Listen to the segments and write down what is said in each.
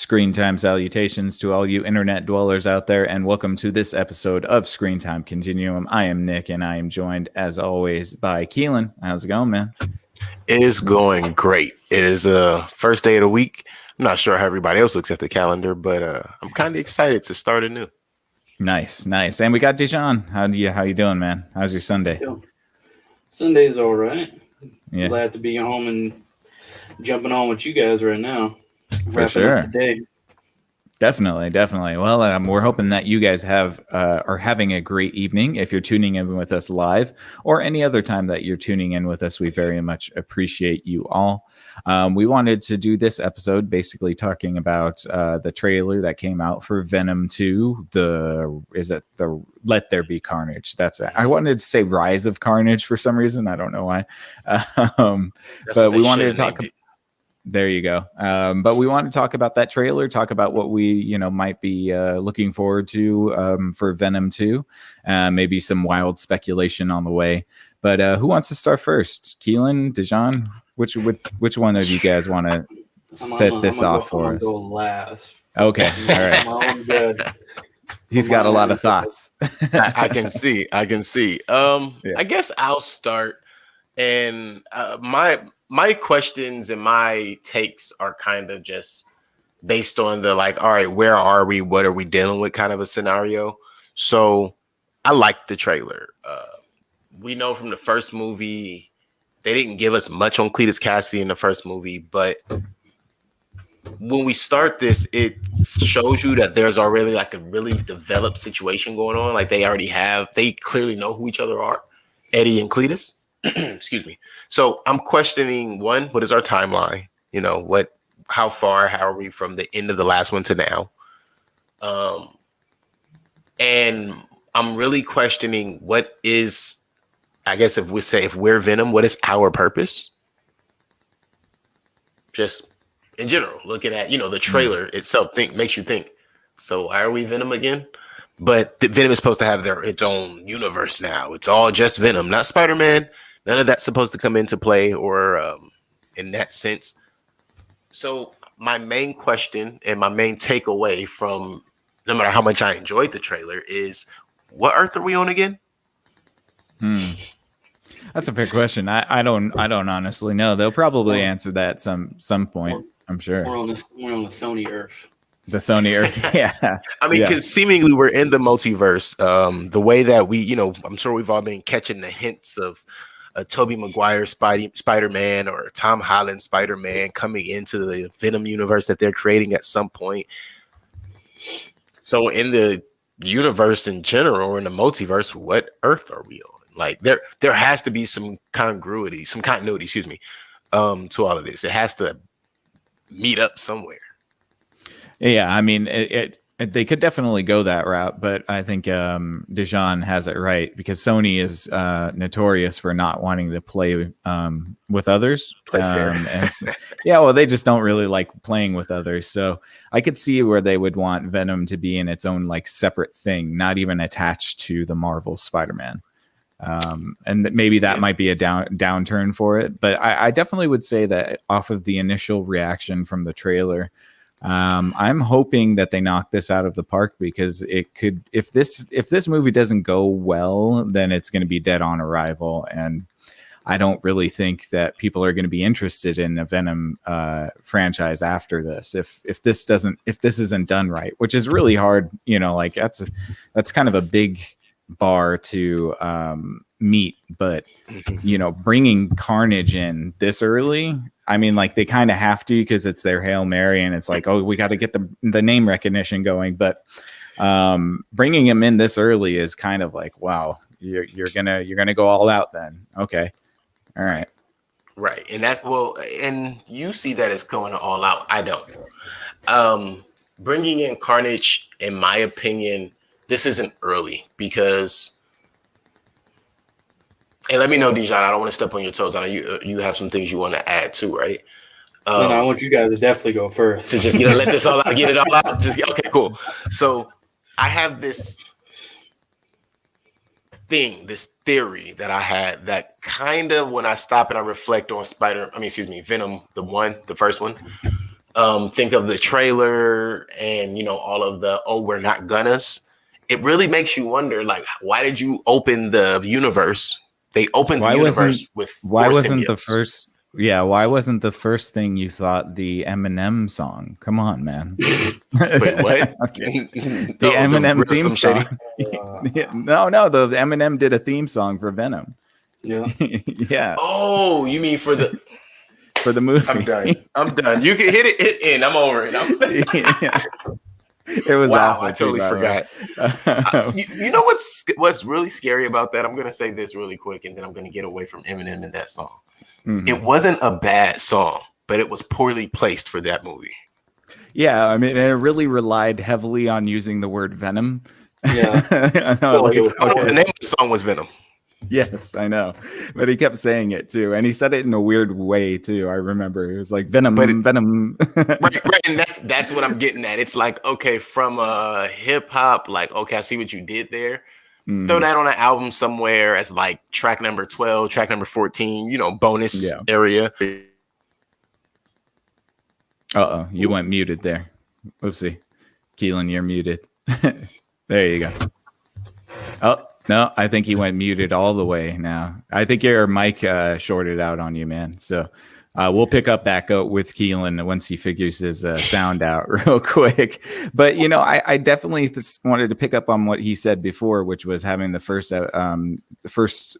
Screen time salutations to all you internet dwellers out there, and welcome to this episode of Screen Time Continuum. I am Nick, and I am joined, as always, by Keelan. How's it going, man? It is going great. It is a first day of the week. I'm not sure how everybody else looks at the calendar, but I'm kind of excited to start anew. Nice. And we got Dijon. How you doing, man? How's your Sunday? Sunday's all right. Yeah. Glad to be home and jumping on with you guys right now. For sure. Up the day. Definitely. Well, we're hoping that you guys are having a great evening. If you're tuning in with us live or any other time that you're tuning in with us, we very much appreciate you all. We wanted to do this episode basically talking about the trailer that came out for Venom 2. The Let There Be Carnage. That's it. I wanted to say Rise of Carnage for some reason. I don't know why. But we wanted to talk about. There you go. But we want to talk about that trailer, talk about what we, might be looking forward to for Venom 2. Maybe some wild speculation on the way. But who wants to start first? Keelan, Dijon? Which one of you guys want to set this off for us? Go last. Okay. All right. Good. He's got a lot of thoughts. I can see. I guess I'll start. And my questions and my takes are kind of just based on the all right, where are we? What are we dealing with kind of a scenario. So I like the trailer. We know from the first movie, they didn't give us much on Cletus Cassidy in the first movie, but when we start this, it shows you that there's already a really developed situation going on. They clearly know who each other are, Eddie and Cletus. Excuse me. So I'm questioning, one, what is our timeline? How are we from the end of the last one to now? And I'm really questioning what is, I guess if we're Venom, what is our purpose? Just in general, looking at, the trailer itself makes you think, so why are we Venom again? But Venom is supposed to have its own universe now. It's all just Venom, not Spider-Man. None of that's supposed to come into play or in that sense. So my main question and my main takeaway from no matter how much I enjoyed the trailer is, what Earth are we on again? That's a fair question. I don't honestly know. They'll probably answer that some point. I'm sure. We're on the Sony Earth. The Sony Earth, yeah. I mean, because seemingly we're in the multiverse. The way that we, I'm sure we've all been catching the hints of a Tobey Maguire Spider-Man or Tom Holland Spider-Man coming into the Venom universe that they're creating at some point. So in the universe in general, or in the multiverse, what Earth are we on? There has to be some continuity, to all of this. It has to meet up somewhere. Yeah, I mean, they could definitely go that route, but I think Dijon has it right because Sony is notorious for not wanting to play with others. They just don't really like playing with others. So I could see where they would want Venom to be in its own separate thing, not even attached to the Marvel Spider-Man. And maybe that might be a downturn for it. But I definitely would say that off of the initial reaction from the trailer, I'm hoping that they knock this out of the park because it could, if this movie doesn't go well, then it's going to be dead on arrival. And I don't really think that people are going to be interested in a Venom franchise after this. If this isn't done right, which is really hard, that's kind of a big bar to meet, but bringing Carnage in this early, I mean, they kind of have to because it's their Hail Mary and it's we got to get the name recognition going, but bringing him in this early is kind of wow, you're gonna go all out then. Okay, all right, and that's and you see that as going all out. I don't. Bringing in Carnage, in my opinion, this isn't early because. And let me know, Dijon, I don't want to step on your toes. I know you have some things you want to add too, right? I want you guys to definitely go first. To just let this all out, get it all out. Okay, cool. So I have this theory that I had that kind of when I stop and I reflect on Venom, the first one, think of the trailer and, all of the, oh, we're not gonnas. It really makes you wonder, like, why did you open the universe? They opened the universe with why four wasn't the symbiotes. first why wasn't the first thing you thought the Eminem song? Come on, man. Wait, what? Okay. The Eminem theme song. No, the Eminem did a theme song for Venom. Yeah. Yeah. Oh, you mean for the movie? I'm done. You can hit it in. I'm over it. Yeah. It was wow, awful. I totally forgot. You know what's really scary about that? I'm gonna say this really quick, and then I'm gonna get away from Eminem and that song. Mm-hmm. It wasn't a bad song, but it was poorly placed for that movie. Yeah, I mean, it really relied heavily on using the word Venom. Yeah. The name of the song was Venom. Yes, I know, but he kept saying it too, and he said it in a weird way too. I remember it was like Venom, Venom. right, and that's what I'm getting at. It's like, okay, from hip hop, like, okay, I see what you did there. Throw that on an album somewhere as like track number 12, track number 14, bonus area. You went muted there. Oopsie. Keelan, you're muted. There you go. Oh, no, I think he went muted all the way now. I think your mic shorted out on you, man. So we'll pick up back up with Keelan once he figures his sound out real quick. But, I definitely wanted to pick up on what he said before, which was having the first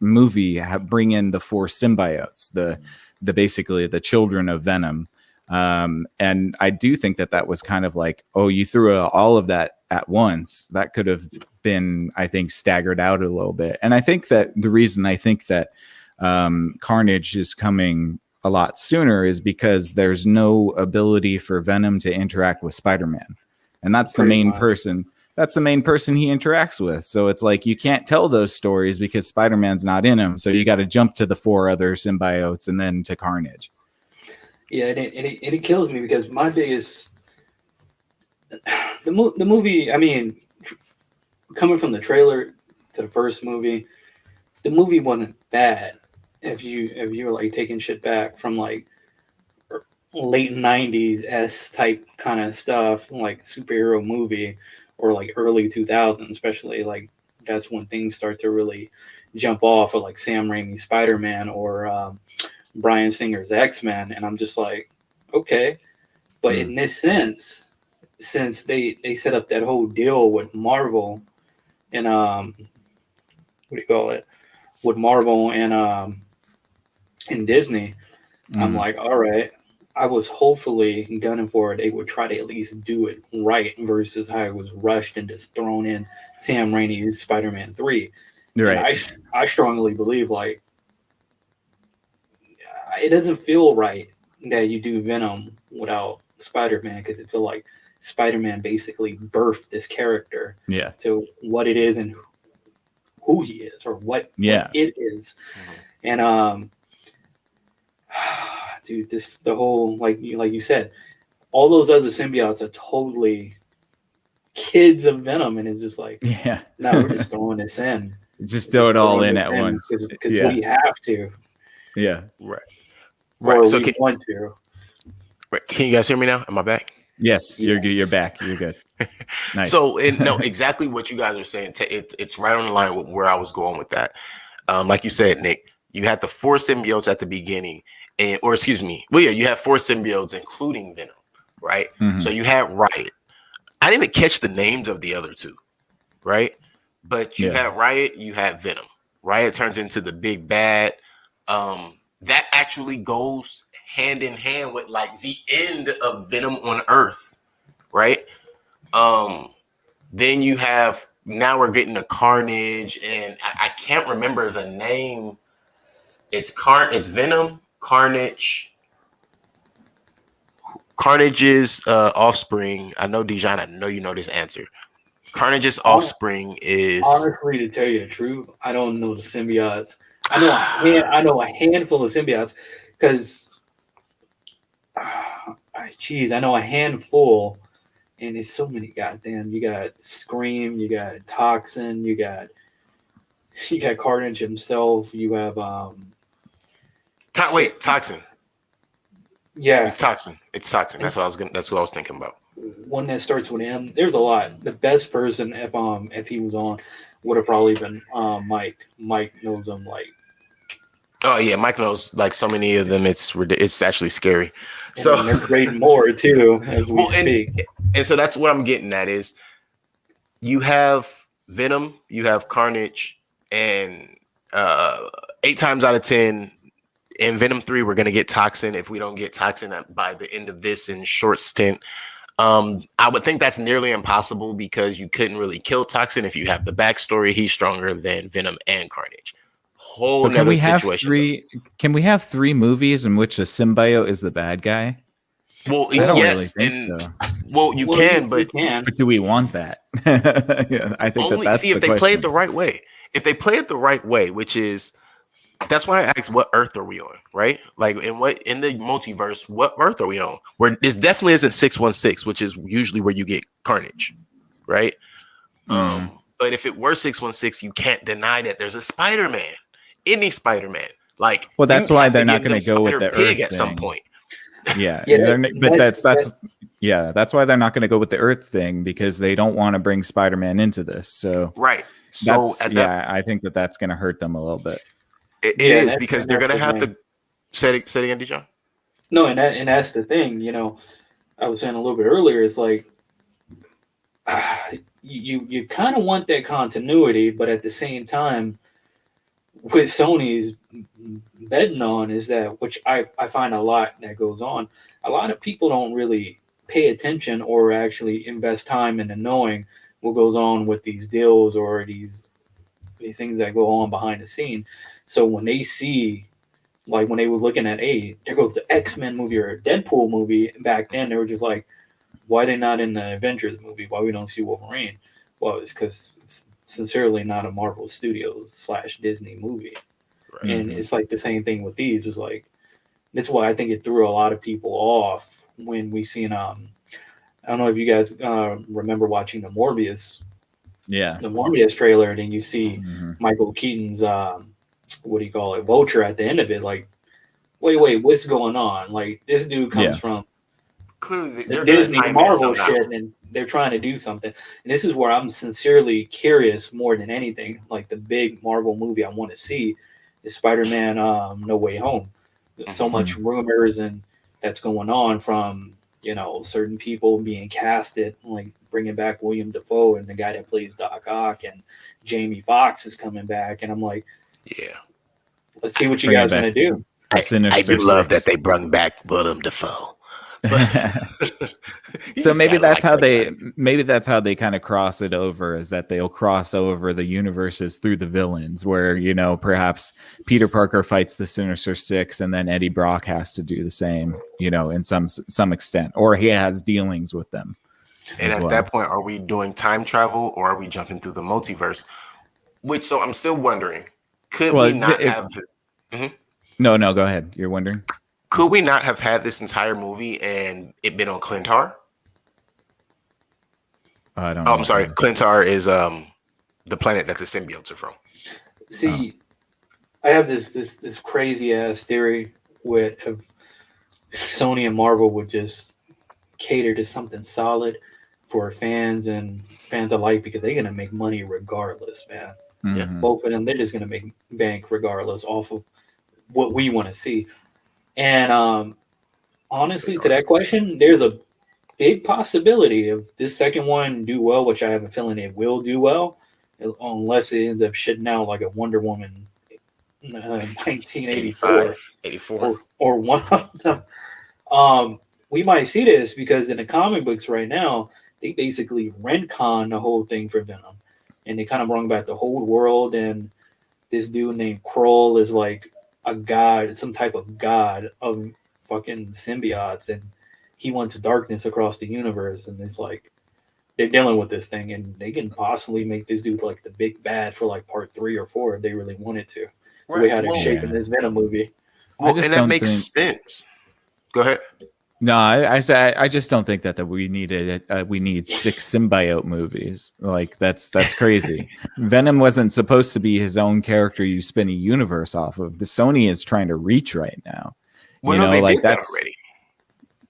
movie bring in the 4 symbiotes, the basically the children of Venom. And I do think that was kind of like, oh, you threw all of that at once. That could have been, I think, staggered out a little bit. And I think that the reason I think that Carnage is coming a lot sooner is because there's no ability for Venom to interact with Spider-Man. And that's the main person. That's the main person he interacts with. So it's like you can't tell those stories because Spider-Man's not in him. So you got to jump to the 4 other symbiotes and then to Carnage. Yeah, and it kills me because my biggest the movie. I mean, coming from the trailer to the first movie, the movie wasn't bad. If you were like taking shit back from like late '90s type kind of stuff, like superhero movie, or like early 2000s, especially, like that's when things start to really jump off, of like Sam Raimi's Spider-Man or Bryan Singer's X-Men, and I'm just like, okay. But in this sense, since they set up that whole deal with Marvel and with Marvel and Disney, I'm like, all right. I was hopefully gunning for it. They would try to at least do it right versus how it was rushed and just thrown in Sam Raimi's Spider-Man 3. Right. I strongly believe, like, it doesn't feel right that you do Venom without Spider-Man, because it feels like Spider-Man basically birthed this character to what it is and who he is, or what it is. And dude, the whole, like you said, all those other symbiotes are totally kids of Venom, and it's just like, no, we're just throwing this in. Just throw it all in at once because we have to. Yeah, right. Or so we want to. Right. Can you guys hear me now? Am I back? Yes, you're good. You're back. You're good. Nice. So, no, exactly what you guys are saying. It's right on the line with where I was going with that. Like you said, Nick, you had the 4 symbiotes at the beginning, you have 4 symbiotes, including Venom, right? Mm-hmm. So you had Riot. I didn't catch the names of the other 2, right? But you had Riot, you had Venom. Riot turns into the big bad. That actually goes hand in hand with like the end of Venom on Earth, right? Then you have, now we're getting to Carnage, and I can't remember the name. It's Venom, Carnage. Carnage's offspring. I know, Dijon, I know you know this answer. Carnage's offspring is, honestly, to tell you the truth, I don't know the symbiotes. I know a handful of symbiotes because, I know a handful, and it's so many. Goddamn, you got Scream, you got Toxin, you got Carnage himself. You have Toxin. Yeah, It's toxin. It's toxin. That's what I was gonna. That's what I was thinking about. one that starts with M. There's a lot. The best person, if he was on, would have probably been Mike. Mike knows him like. Oh yeah, Mike knows like so many of them. It's actually scary. So And they're creating more too as we speak. And so that's what I'm getting at is you have Venom, you have Carnage, and 8 times out of 10 in Venom 3 we're gonna get Toxin. If we don't get Toxin by the end of this in short stint, I would think that's nearly impossible because you couldn't really kill Toxin if you have the backstory. He's stronger than Venom and Carnage. Whole can we have situation. Can we have 3 movies in which a symbiote is the bad guy? Well, I don't yes, really think so. Well, you can, but do we want that? Yeah, I think only that's see if they play it the right way. If they play it the right way, which is that's why I asked, what Earth are we on, right? Like, in the multiverse, what Earth are we on? Where this definitely isn't 616, which is usually where you get Carnage, right? But if it were 616, you can't deny that there's a Spider-Man. Any Spider-Man, like, well, that's why they're not going to go with the pig Earth at some point. Yeah, but that's why they're not going to go with the Earth thing, because they don't want to bring Spider-Man into this. So right. So I think that's going to hurt them a little bit. It is because they're going to have to say it again, Dijon. No, and that's the thing. You know, I was saying a little bit earlier. It's like you kind of want that continuity, but at the same time, with Sony's betting on is that, which I find a lot that goes on, a lot of people don't really pay attention or actually invest time into knowing what goes on with these deals or these things that go on behind the scene. So when they see, like when they were looking at, hey, there goes the X-Men movie or Deadpool movie back then, they were just like, why they not in the Avengers movie? Why we don't see Wolverine? Well, it's because it's sincerely not a Marvel Studios / Disney movie. Right. And it's like the same thing with these. It's like, that's why I think it threw a lot of people off when we seen, I don't know if you guys remember watching the Morbius trailer, and then you see Michael Keaton's, what do you call it, Vulture at the end of it. Like, wait, what's going on? Like, this dude comes from clearly the Disney Marvel shit, and they're trying to do something. And this is where I'm sincerely curious more than anything. Like, the big Marvel movie I want to see is Spider-Man No Way Home. There's so much rumors and that's going on from, you know, certain people being casted, like bringing back William Dafoe and the guy that plays Doc Ock, and Jamie Foxx is coming back. And I'm like, yeah, let's see what you guys want to do. I do love that they brought back William Dafoe. So maybe that's how they kind of cross it over, is that they'll cross over the universes through the villains, where, you know, perhaps Peter Parker fights the Sinister Six and then Eddie Brock has to do the same, you know, in some extent, or he has dealings with them. And at that point, are we doing time travel or are we jumping through the multiverse? So I'm still wondering, could we not have this? No, go ahead. You're wondering? Could we not have had this entire movie and it been on Clintar? I don't know. I'm sorry. Clintar is the planet that the symbiotes are from. See, I have this crazy ass theory with if Sony and Marvel would just cater to something solid for fans and fans alike, because they're gonna make money regardless, man. Yeah. Both of them, they're just gonna make bank regardless off of what we want to see. And honestly, to that question, there's a big possibility of this second one do well, which I have a feeling it will do well, unless it ends up shitting out like a Wonder Woman 1984 84 or one of them. We might see this because in the comic books right now, they basically retcon the whole thing for Venom, and they kind of brought back the whole world. And this dude named Kroll is like a god, some type of god of fucking symbiotes, and he wants darkness across the universe. And it's like they're dealing with this thing, and they can possibly make this dude like the big bad for like part 3 or 4 if they really wanted to. The way how they're shaping this Venom movie. Well, and that makes sense. Go ahead. No, I just don't think that we need 6 symbiote movies. Like that's crazy. Venom wasn't supposed to be his own character you spin a universe off of. The Sony is trying to reach right now. Well, no, they did that already.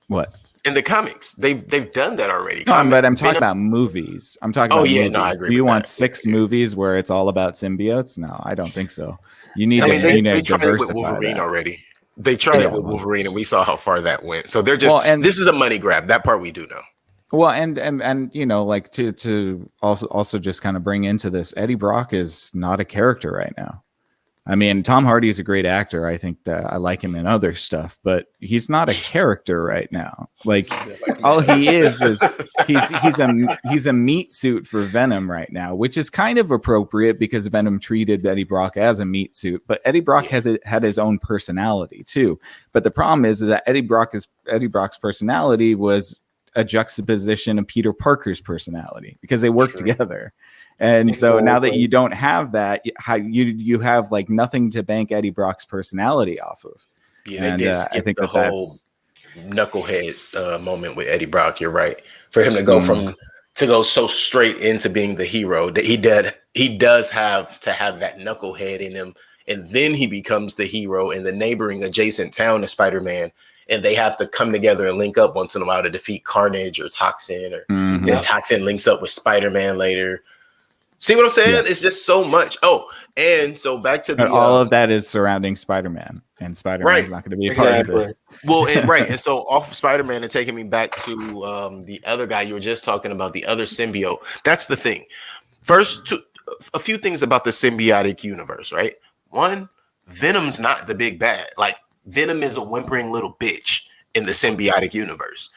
What? In the comics, they've done that already. No, but I'm talking about movies. I'm talking about movies. No, I agree. Do you with want that. 6 movies where it's all about symbiotes? No, I don't think so. You need they tried it with diversify Wolverine that. already. They tried it with Wolverine, and we saw how far that went. So they're just this is a money grab. That part we do know. Well, and you know, like to also just kind of bring into this, Eddie Brock is not a character right now. I mean, Tom Hardy is a great actor. I think that I like him in other stuff, but he's not a character right now. Like all he is he's a meat suit for Venom right now, which is kind of appropriate because Venom treated Eddie Brock as a meat suit. But Eddie Brock had his own personality too. But the problem is that Eddie Brock's personality was a juxtaposition of Peter Parker's personality because they work together. And so now that you don't have that, you have like nothing to bank Eddie Brock's personality off of. Yeah, and I think the whole knucklehead moment with Eddie Brock. You're right. For him to go to go so straight into being the hero, that he does have to have that knucklehead in him, and then he becomes the hero in the neighboring adjacent town to Spider-Man. And they have to come together and link up once in a while to defeat Carnage or Toxin, or then Toxin links up with Spider-Man later. See what I'm saying? Yeah. It's just so much. Oh, and so back to the all of that is surrounding Spider-Man, and Spider-Man is not going to be a part of this. Well, and so off of Spider-Man and taking me back to the other guy you were just talking about, the other symbiote. That's the thing. First, a few things about the symbiotic universe, right? One, Venom's not the big bad. Like Venom is a whimpering little bitch in the symbiotic universe.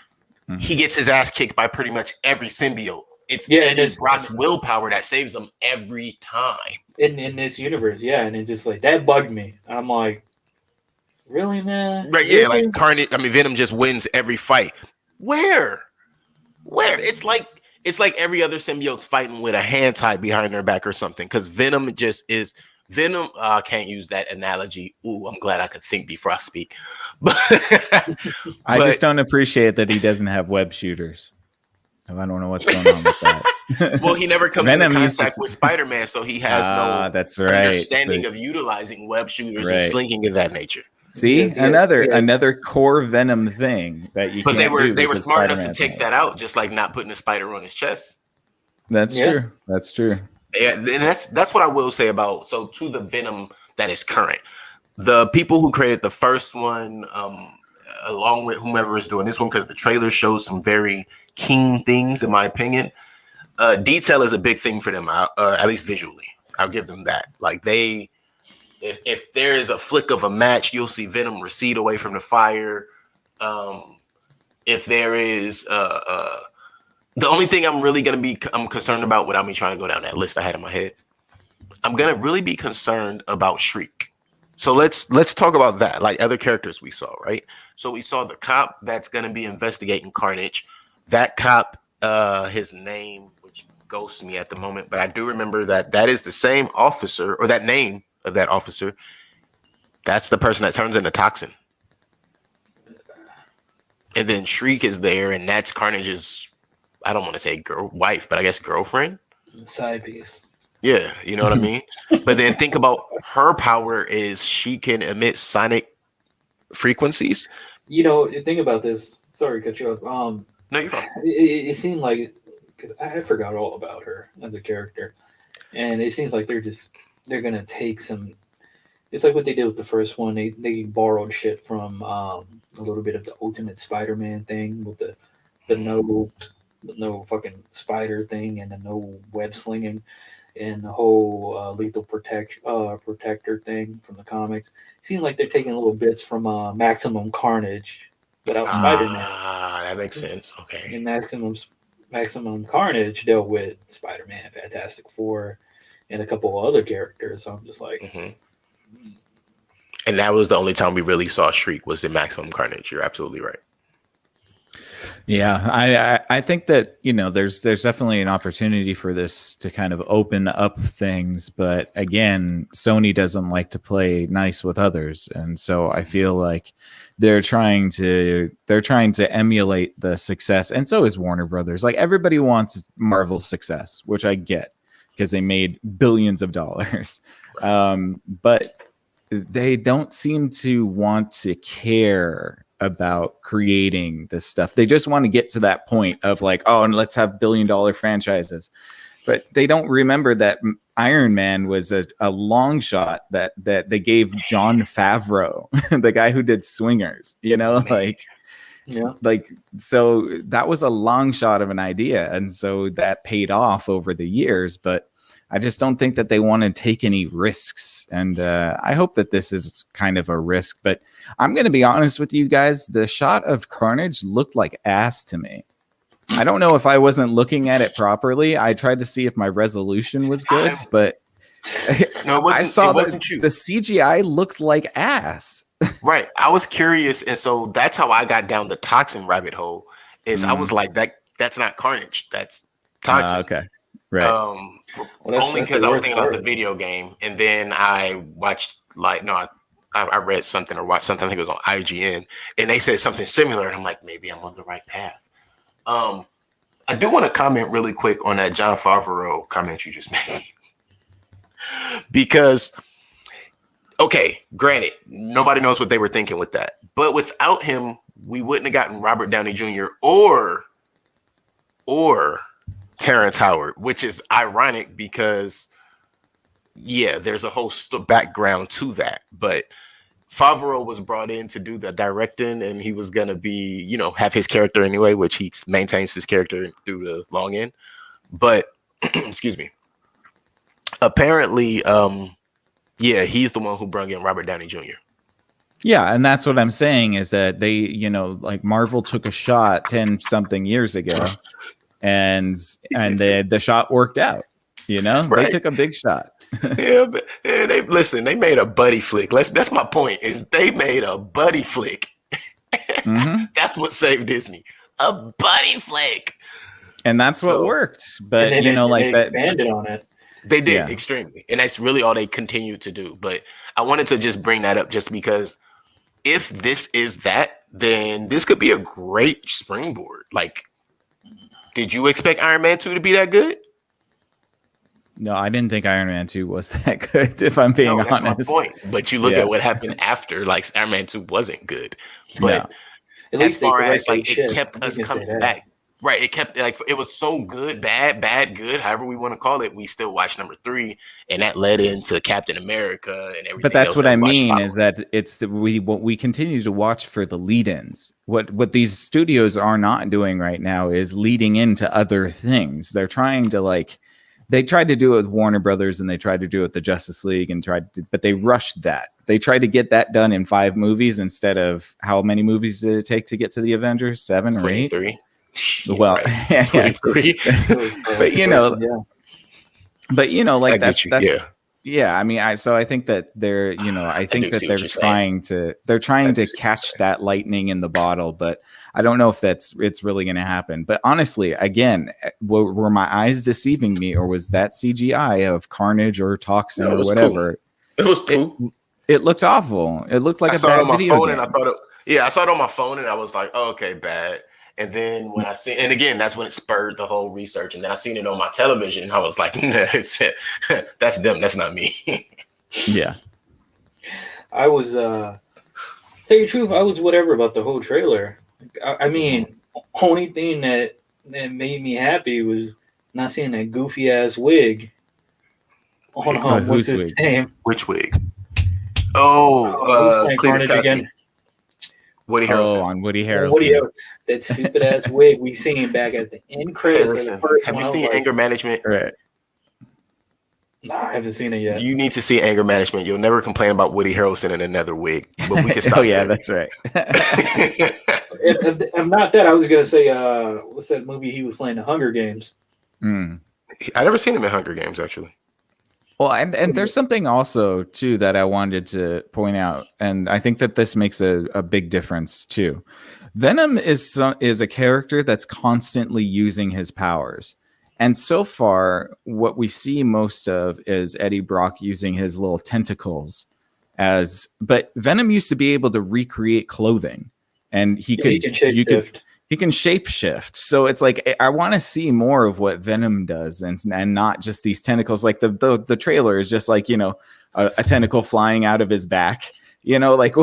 Mm-hmm. He gets his ass kicked by pretty much every symbiote. It's Eddie Brock's willpower that saves him every time. In this universe, and it's just like, that bugged me. I'm like, really, man? Right, yeah, like Carnage, Venom just wins every fight. Where? It's like every other symbiote's fighting with a hand tied behind their back or something, because Venom just is... Venom, I can't use that analogy. Ooh, I'm glad I could think before I speak. But I just don't appreciate that he doesn't have web shooters. I don't know what's going on with that. Well, he never comes into contact with Spider-Man, so he has no understanding of utilizing web shooters and slinking of that nature. See, another core Venom thing that you. But they were smart enough to take that out, just like not putting a spider on his chest. That's true. That's true. Yeah, and that's what I will say about to the Venom that is current. The people who created the first one, along with whomever is doing this one, because the trailer shows some very keen things, in my opinion. Detail is a big thing for them, at least visually. I'll give them that. Like if there is a flick of a match, you'll see Venom recede away from the fire. If there is the only thing I'm concerned about, without me trying to go down that list I had in my head, I'm gonna really be concerned about Shriek. So let's talk about that, like other characters we saw, right? So we saw the cop that's gonna be investigating Carnage. That cop, his name, which ghosts me at the moment, but I do remember that is the same officer, or that name of that officer. That's the person that turns into Toxin. And then Shriek is there, and that's Carnage's, I don't want to say wife, but I guess girlfriend. Side piece. Yeah, you know what I mean? But then think about her power is she can emit sonic frequencies. You know, think about this. Sorry to cut you off. No, you're fine. It seemed like, because I forgot all about her as a character. And it seems like they're going to take some, it's like what they did with the first one. They borrowed shit from a little bit of the Ultimate Spider-Man thing with the no fucking spider thing and the no web slinging and the whole lethal protector thing from the comics. It seems like they're taking little bits from Maximum Carnage without Spider-Man. That makes sense. Okay. And Maximum Carnage dealt with Spider-Man, Fantastic Four, and a couple of other characters. So I'm just like... Mm-hmm. And that was the only time we really saw Shriek, was in Maximum Carnage. You're absolutely right. Yeah, I think that, you know, there's definitely an opportunity for this to kind of open up things, but again, Sony doesn't like to play nice with others, and so I feel like they're trying to emulate the success, and so is Warner Brothers. Like, everybody wants Marvel's success, which I get because they made billions of dollars, but they don't seem to want to care about creating this stuff. They just want to get to that point of like, oh, and let's have billion-dollar franchises. But they don't remember that Iron Man was a long shot that they gave Jon Favreau, the guy who did Swingers, so that was a long shot of an idea. And so that paid off over the years. But I just don't think that they want to take any risks. And I hope that this is kind of a risk. But I'm going to be honest with you guys. The shot of Carnage looked like ass to me. I don't know if I wasn't looking at it properly. I tried to see if my resolution was good, but no, I saw the CGI looked like ass. Right. I was curious. And so that's how I got down the toxin rabbit hole is I was like, that's not Carnage. That's toxin. Okay. Right. Only because I was thinking about the video game. And then I watched I read something or watched something. I think it was on IGN and they said something similar. And I'm like, maybe I'm on the right path. I do want to comment really quick on that Jon Favreau comment you just made. Because, okay, granted, nobody knows what they were thinking with that. But without him, we wouldn't have gotten Robert Downey Jr. or Terrence Howard, which is ironic because, yeah, there's a whole background to that. But Favreau was brought in to do the directing, and he was gonna be, have his character anyway, which he maintains his character through the long end. But excuse me. Apparently, he's the one who brought in Robert Downey Jr. Yeah, and that's what I'm saying is that they, like Marvel took a shot 10 something years ago, and the shot worked out. Right. They took a big shot. Yeah, but they made a buddy flick. That's my point. Is they made a buddy flick. Mm-hmm. That's what saved Disney. A buddy flick. And that's what worked. But they expanded on it. They did extremely. And that's really all they continue to do. But I wanted to just bring that up just because if this is that, then this could be a great springboard. Like, did you expect Iron Man 2 to be that good? No, I didn't think Iron Man 2 was that good, if I'm being honest. That's my point. But you look at what happened after, like Iron Man 2 wasn't good. But as far as like it kept us coming back. Right. It kept it was so good, bad, good, however we want to call it. We still watched number 3, and that led into Captain America and everything. But that's what I mean is that it's what we continue to watch for the lead-ins. What these studios are not doing right now is leading into other things. They're trying to they tried to do it with Warner Brothers and they tried to do it with the Justice League but they rushed that. They tried to get that done in 5 movies instead of how many movies did it take to get to the Avengers? 7 or 8? 23. Well, right. 23. but that's I mean, I think that they're, I think that they're trying to catch that lightning in the bottle, but I don't know if it's really going to happen. But honestly, again, were my eyes deceiving me, or was that CGI of Carnage or Toxin or whatever? Cool. It was cool. It looked awful. It looked like I saw it on my phone, and I thought I saw it on my phone, and I was like, oh, okay, bad. And then when and again, that's when it spurred the whole research. And then I seen it on my television, and I was like, nah, that's them. That's not me. Yeah. I was, tell you the truth, I was whatever about the whole trailer. I mean, only thing that made me happy was not seeing that goofy ass wig. What's his name? Which wig? Oh, Carnage again. Woody Harrelson. On Woody Harrelson. That stupid ass wig we seen back at the end credits. Have you seen Anger Management? Right. No, I haven't seen it yet. You need to see Anger Management. You'll never complain about Woody Harrelson in another wig. But we can stop. That's right. if not that, I was gonna say, what's that movie he was playing, The Hunger Games? I never seen him in Hunger Games, actually. Well, and there's something also too that I wanted to point out, and I think that this makes a big difference too. Venom is a character that's constantly using his powers, and so far, what we see most of is Eddie Brock using his little tentacles but Venom used to be able to recreate clothing, and he can shapeshift. So it's like, I want to see more of what Venom does and not just these tentacles. Like the trailer is just like, a tentacle flying out of his back, like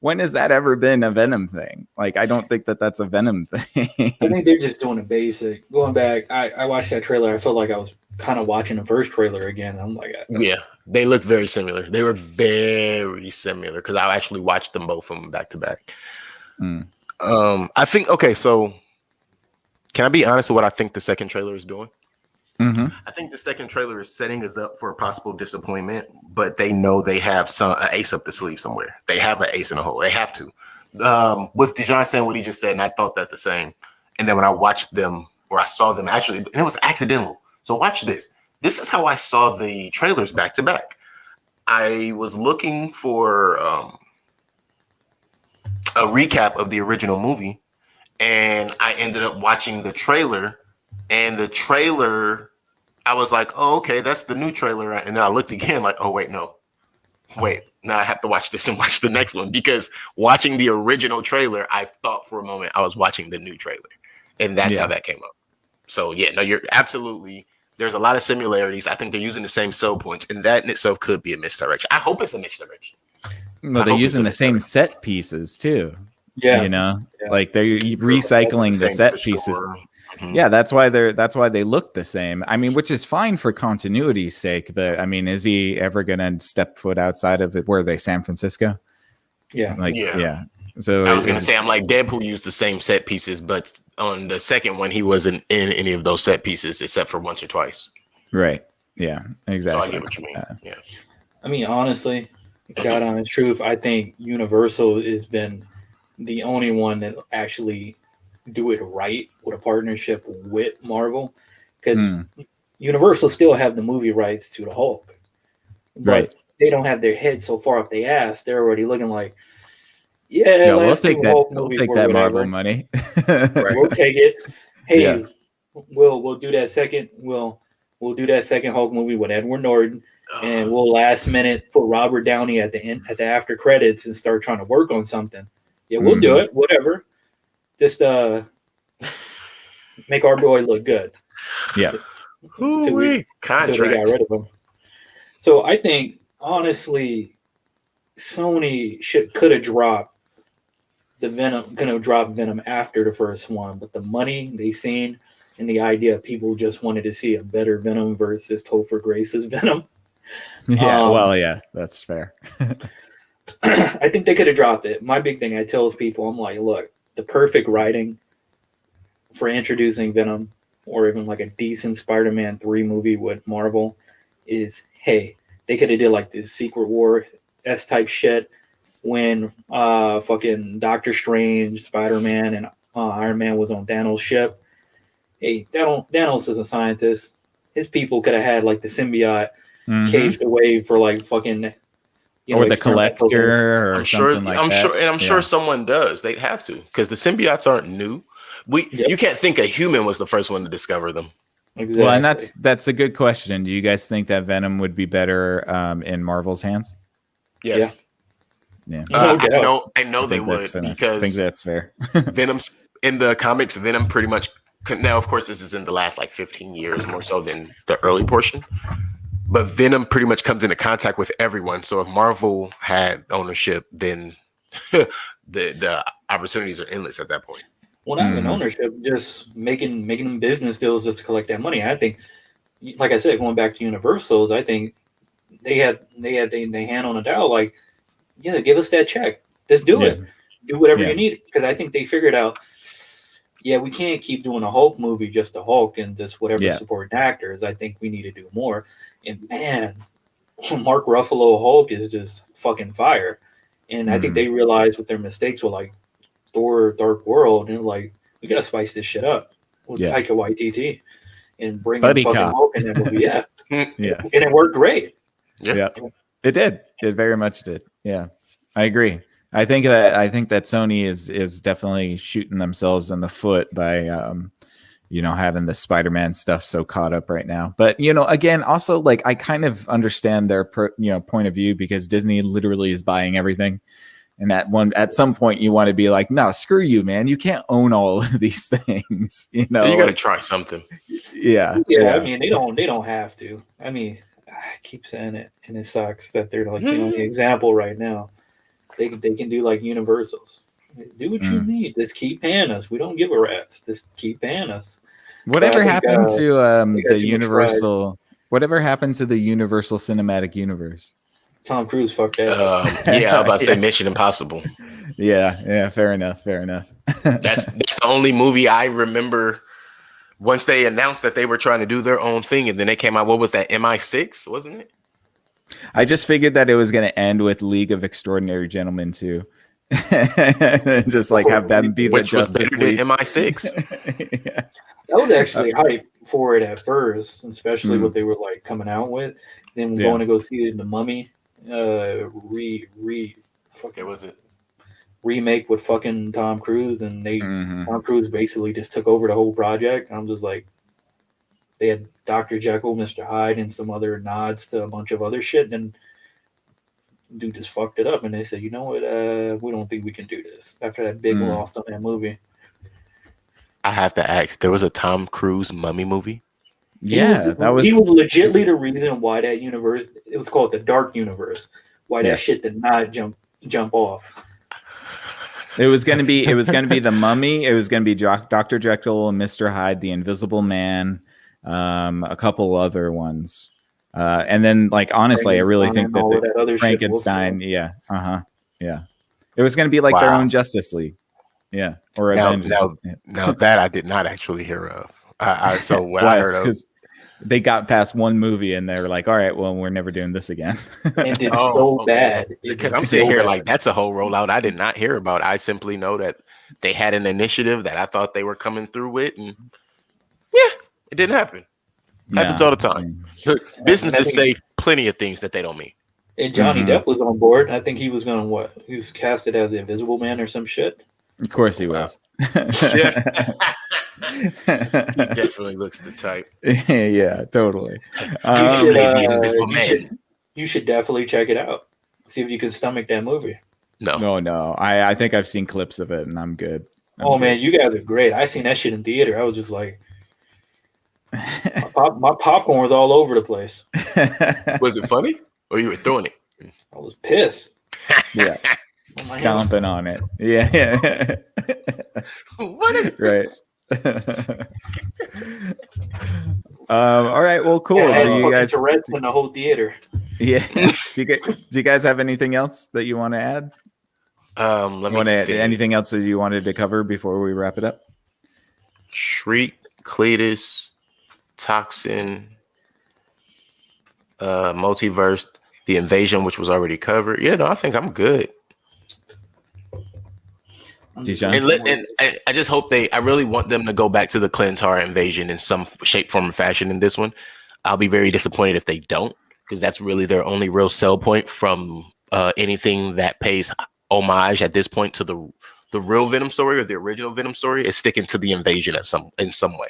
when has that ever been a Venom thing? Like, I don't think that that's a Venom thing. I think they're just doing a basic. Going back, I watched that trailer. I felt like I was kind of watching the first trailer again. I'm like, yeah, they look very similar. They were very similar because I actually watched them both of them back to back. I think okay. So, can I be honest with what I think the second trailer is doing? I think the second trailer is setting us up for a possible disappointment, but they know they have an ace up the sleeve somewhere. They have an ace in the hole. They have to. With Dijon saying what he just said, and I thought that the same. And then when I watched them, or I saw them actually, and it was accidental. So watch this. This is how I saw the trailers back to back. I was looking for a recap of the original movie, and I ended up watching the trailer. And the trailer, I was like, oh, okay, that's the new trailer. And then I looked again like, oh, wait, now I have to watch this and watch the next one, because watching the original trailer, I thought for a moment I was watching the new trailer. And that's how that came up. So, yeah, no, you're absolutely, there's a lot of similarities. I think they're using the same sell points, and that in itself could be a misdirection. I hope it's a misdirection. Well, they're using the same set pieces too. yeah, You know, like they're recycling the set pieces. Sure. Yeah, that's why they look the same. I mean, which is fine for continuity's sake, but I mean, is he ever gonna step foot outside of it? Where are they, San Francisco? yeah. Yeah. So I was gonna say, I'm like, Deadpool used the same set pieces, but on the second one, he wasn't in any of those set pieces except for once or twice. Right. Yeah. Exactly. So I get what you mean. Yeah. I mean, honestly, God honest truth, I think Universal has been the only one that actually do it right with a partnership with Marvel, because Universal still have the movie rights to the Hulk, but Right. they don't have their head so far up their ass. They're already looking like, yeah, we'll let's take do that. Hulk We'll movie take or that whatever. Marvel money. We'll take it. Hey, Yeah. we'll do that second. We'll do that second Hulk movie with Edward Norton, and we'll last minute put Robert Downey at the end, at the after credits, and start trying to work on something. Yeah, we'll do it. Whatever. Just make our boy look good. Yeah. Until they got rid of him. So I think honestly, Sony could have dropped the Venom, gonna drop Venom after the first one, but the money they seen and the idea people just wanted to see a better Venom versus Topher Grace's Venom. Yeah. Well, yeah, that's fair. I think they could have dropped it. My big thing I tell people, I'm like, look, the perfect writing for introducing Venom, or even like a decent Spider-Man 3 movie with Marvel, is, hey, they could have did like this Secret War S type shit when fucking Doctor Strange, Spider-Man, and Iron Man was on Thanos' ship. Hey, Thanos is a scientist. His people could have had like the symbiote caged away for like fucking, or the Collector, or I'm sure. something like I'm that. sure, and I'm sure someone does. They'd have to, because the symbiotes aren't new. You can't think a human was the first one to discover them. Exactly. Well, and that's a good question. Do you guys think that Venom would be better in Marvel's hands? Yes. Yeah. I know they would, because I think that's fair. Venom's in the comics. Venom pretty much. Now, of course, this is in the last like 15 years, more so than the early portion. But Venom pretty much comes into contact with everyone. So if Marvel had ownership, then the opportunities are endless at that point. Well, not even ownership, just making them business deals just to collect that money. I think, like I said, going back to Universals, I think they had their hand on the dial. Like, yeah, give us that check. Let's do it. Do whatever you need. Because I think they figured out, yeah, we can't keep doing a Hulk movie just a Hulk and just whatever supporting actors. I think we need to do more. And man, Mark Ruffalo Hulk is just fucking fire. And I think they realized what their mistakes were, like Thor Dark World, and like, we gotta spice this shit up with Taika Waititi and bring in fucking Hulk in that movie. Yeah. And it worked great. Yeah. It did. It very much did. Yeah. I agree. I think that Sony is definitely shooting themselves in the foot by having the Spider-Man stuff so caught up right now. But again, also, like, I kind of understand their point of view, because Disney literally is buying everything. And at some point you want to be like, no, screw you, man. You can't own all of these things. You got to try something. Yeah. I mean, they don't have to. I mean, I keep saying it, and it sucks that they're like the only example right now. they can do like Universals. Do what you need. Just keep paying us. We don't give a rat's. Just keep paying us. Whatever happened to the Universal? Whatever happened to the Universal Cinematic Universe? Tom Cruise fucked that up. Yeah, I was about to say Mission Impossible. Yeah. Fair enough. That's the only movie I remember. Once they announced that they were trying to do their own thing, and then they came out. What was that? MI6, wasn't it? I just figured that it was going to end with League of Extraordinary Gentlemen too. Just like have them be the Justice League. MI6. Yeah. That was actually hype for it at first, especially what they were like coming out with. Then going to go see it in the Mummy remake with fucking Tom Cruise, and Tom Cruise basically just took over the whole project. I'm just like, they had Dr. Jekyll, Mr. Hyde, and some other nods to a bunch of other shit, and dude just fucked it up. And they said, you know what, we don't think we can do this after that big loss on that movie. I have to ask, there was a Tom Cruise Mummy movie? Yeah, he was legitimately the reason why that universe, it was called the Dark Universe, why that shit did not jump off. It was gonna be the Mummy. It was gonna be Dr. Jekyll and Mr. Hyde, the Invisible Man, a couple other ones, and then like honestly, I really think that Frankenstein. Yeah. It was gonna be like their own Justice League. Yeah, or Avengers. Now that I did not actually hear of. So what I heard of, because they got past one movie and they were like, all right, well, we're never doing this again. And it's so bad. Because I'm sitting here like, that's a whole rollout I did not hear about. I simply know that they had an initiative that I thought they were coming through with, and it didn't happen. Happens all the time. Look, businesses say plenty of things that they don't mean. And Johnny Depp was on board. I think he was going to He was casted as the Invisible Man or some shit. Of course he was. He definitely looks the type. Yeah, totally. You should definitely check it out. See if you can stomach that movie. No. I think I've seen clips of it and I'm good. Man, you guys are great. I seen that shit in theater. I was just like, my popcorn was all over the place. Was it funny? Or you were throwing it? I was pissed. Yeah. Stomping on it. Yeah. What is this? All right. Well, cool. Do you guys Tourette's in the whole theater? Yeah. Do you guys have anything else that you want to add? Anything else that you wanted to cover before we wrap it up? Shriek, Cletus, Toxin, Multiverse, the Invasion, which was already covered. Yeah, no, I think I'm good. And I just hope I really want them to go back to the Clintar invasion in some shape, form, or fashion in this one. I'll be very disappointed if they don't, because that's really their only real sell point from anything that pays homage at this point to the real Venom story or the original Venom story is sticking to the invasion in some way.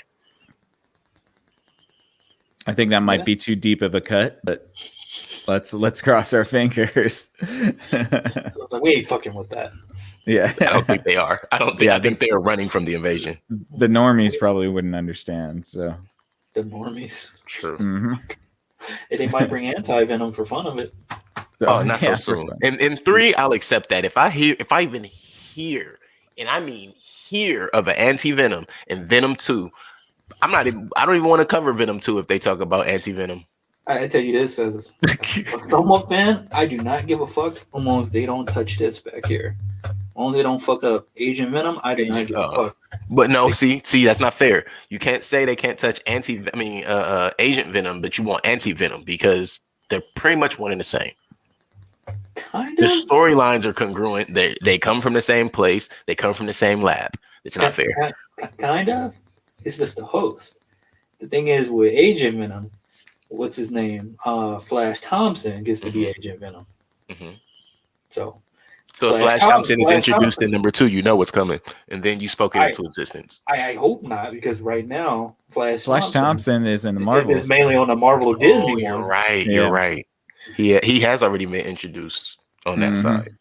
I think that might be too deep of a cut, but let's cross our fingers. We ain't fucking with that. Yeah, I don't think they are. I think they are running from the invasion. The normies probably wouldn't understand. So the normies, true. Mm-hmm. And they might bring anti-venom for fun of it. Not so soon. And in 3, I'll accept that. If I even hear, and I mean hear, of an anti-venom in Venom 2, I don't even want to cover Venom 2 if they talk about anti-venom. I tell you this as a Soma fan, I do not give a fuck as long as they don't touch this back here. As long as they don't fuck up Agent Venom, I do not give a fuck. But no, see, that's not fair. You can't say they can't touch Agent Venom, but you want anti-venom because they're pretty much one and the same. Kind of. The storylines are congruent. They come from the same place. They come from the same lab. It's not fair. Kind of. It's just the host. The thing is with Agent Venom, what's his name? Flash Thompson gets to be Agent Venom. Mm-hmm. So if Flash Thompson is introduced in number 2, you know what's coming, and then you spoke it into existence. I hope not, because right now Flash Thompson is in the Marvel. It's mainly on the Marvel Disney. You're right. You're right. He has already been introduced on that side.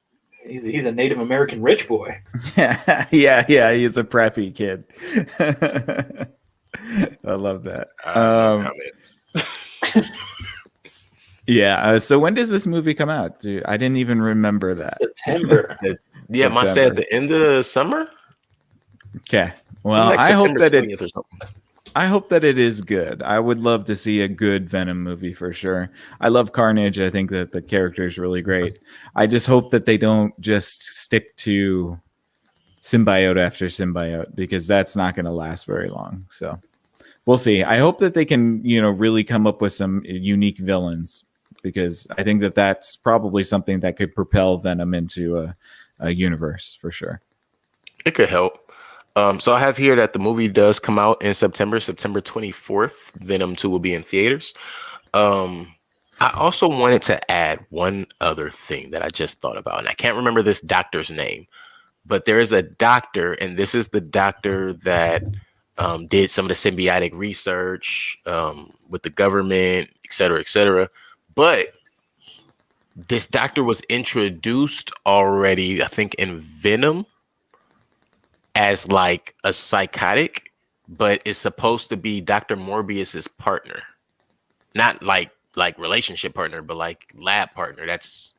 He's a Native American rich boy. Yeah. He's a preppy kid. I love that. Yeah. So when does this movie come out? Dude, I didn't even remember that. September. Yeah, I said at the end of the summer. Okay. Well, Something like I hope September that 20th or something. I hope that it is good. I would love to see a good Venom movie for sure. I love Carnage. I think that the character is really great. I just hope that they don't just stick to symbiote after symbiote because that's not going to last very long. So we'll see. I hope that they can, really come up with some unique villains because I think that that's probably something that could propel Venom into a universe for sure. It could help. So I have here that the movie does come out in September 24th. Venom 2 will be in theaters. I also wanted to add one other thing that I just thought about, and I can't remember this doctor's name, but there is a doctor, and this is the doctor that did some of the symbiotic research with the government, et cetera, et cetera. But this doctor was introduced already, I think, in Venom as like a psychotic, but it's supposed to be Dr. Morbius's partner, not like relationship partner, but like lab partner. That's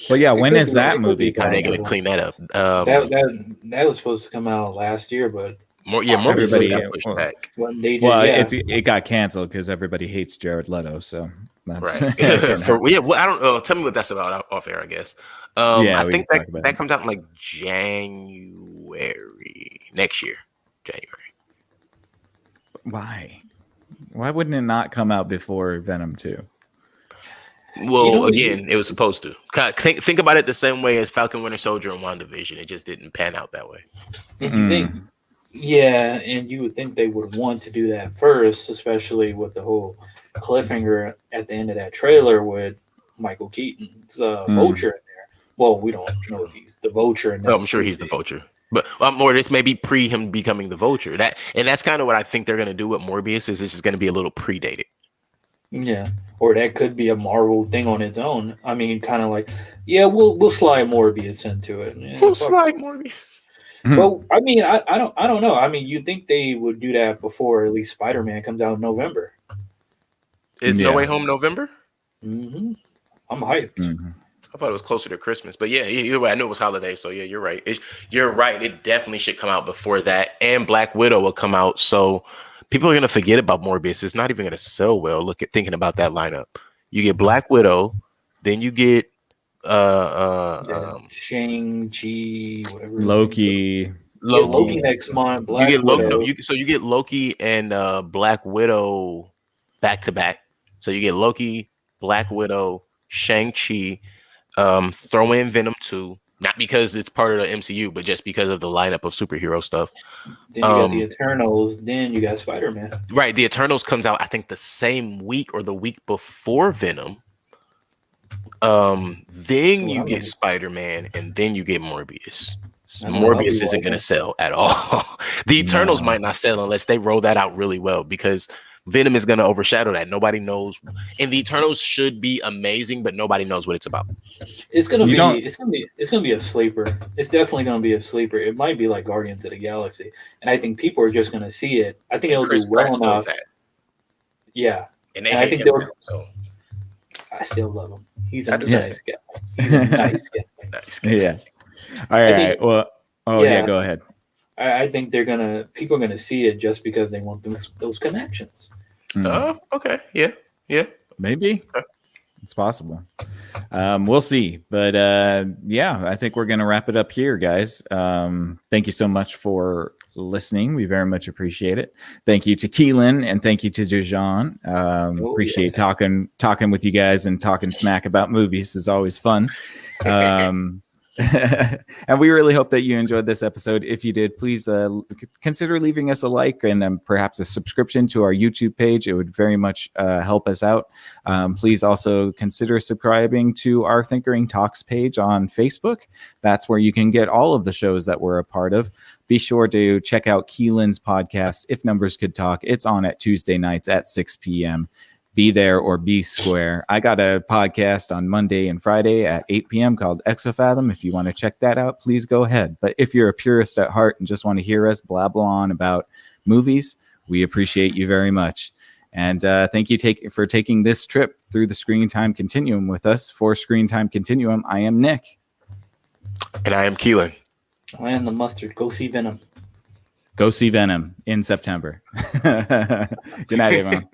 well, yeah. When is that movie how they're coming? gonna clean that up. That was supposed to come out last year, but Morbius just got pushed back. When they did, Well, it got canceled because everybody hates Jared Leto. So that's right. Well, I don't know. Tell me what that's about off air, I guess. I think that comes out in like January next year. January. Why wouldn't it not come out before Venom 2? Well, again, it was supposed to. Think about it the same way as Falcon Winter Soldier and WandaVision. It just didn't pan out that way. And you think, yeah, and you would think they would want to do that first, especially with the whole cliffhanger at the end of that trailer with Michael Keaton's Vulture in there. Well, we don't know if he's the Vulture. I'm sure he's the Vulture. But or this may be pre him becoming the Vulture. That's kind of what I think they're going to do with Morbius. Is it's just going to be a little predated. Yeah, or that could be a Marvel thing on its own. I mean, kind of like, yeah, we'll slide Morbius into it. Yeah, we'll slide Morbius. Well, I mean, I don't know. I mean, you think they would do that before at least Spider-Man comes out in November? Is No Way Home November? Mm-hmm. I'm hyped. Mm-hmm. I thought it was closer to Christmas, but yeah, you're right. I knew it was holiday, so yeah, you're right. You're right. It definitely should come out before that, and Black Widow will come out. So people are gonna forget about Morbius. It's not even gonna sell well. Thinking about that lineup. You get Black Widow, then you get Shang-Chi, whatever. Loki next month. You get Loki. So you get Loki and Black Widow back to back. So you get Loki, Black Widow, Shang-Chi. Throw in Venom 2, not because it's part of the MCU, but just because of the lineup of superhero stuff. Then you got the Eternals, then you got Spider-Man. Right, the Eternals comes out, I think, the same week or the week before Venom. Then you get Spider-Man, and then you get Morbius. Morbius isn't going to sell at all. The Eternals might not sell unless they roll that out really well, because Venom is going to overshadow that. Nobody knows, and the Eternals should be amazing, but nobody knows what it's about. It's gonna be a sleeper. It's definitely gonna be a sleeper. It might be like Guardians of the Galaxy, and I think people are just gonna see it. I think it'll do well enough. Yeah, and I think I still love him. He's a nice guy. He's a nice guy. Nice guy. Yeah. All right. Well. Oh yeah. Go ahead. I think people are gonna see it just because they want those connections. Oh, okay. Yeah. Maybe. Okay. It's possible. We'll see. But yeah, I think we're going to wrap it up here, guys. Thank you so much for listening. We very much appreciate it. Thank you to Keelan and thank you to Dejan. Appreciate talking with you guys and talking smack about movies. Is always fun. And we really hope that you enjoyed this episode. If you did, please consider leaving us a like and perhaps a subscription to our YouTube page. It would very much help us out. Please also consider subscribing to our Thinkering Talks page on Facebook. That's where you can get all of the shows that we're a part of. Be sure to check out Keelan's podcast, If Numbers Could Talk. It's on at Tuesday nights at 6 p.m. Be there or be square. I got a podcast on Monday and Friday at 8 p.m. called Exofathom. If you want to check that out, please go ahead. But if you're a purist at heart and just want to hear us blah, blah on about movies, we appreciate you very much. And thank you for taking this trip through the Screen Time Continuum with us. For Screen Time Continuum, I am Nick. And I am Keelan. I am the mustard. Go see Venom. Go see Venom in September. Good night, everyone.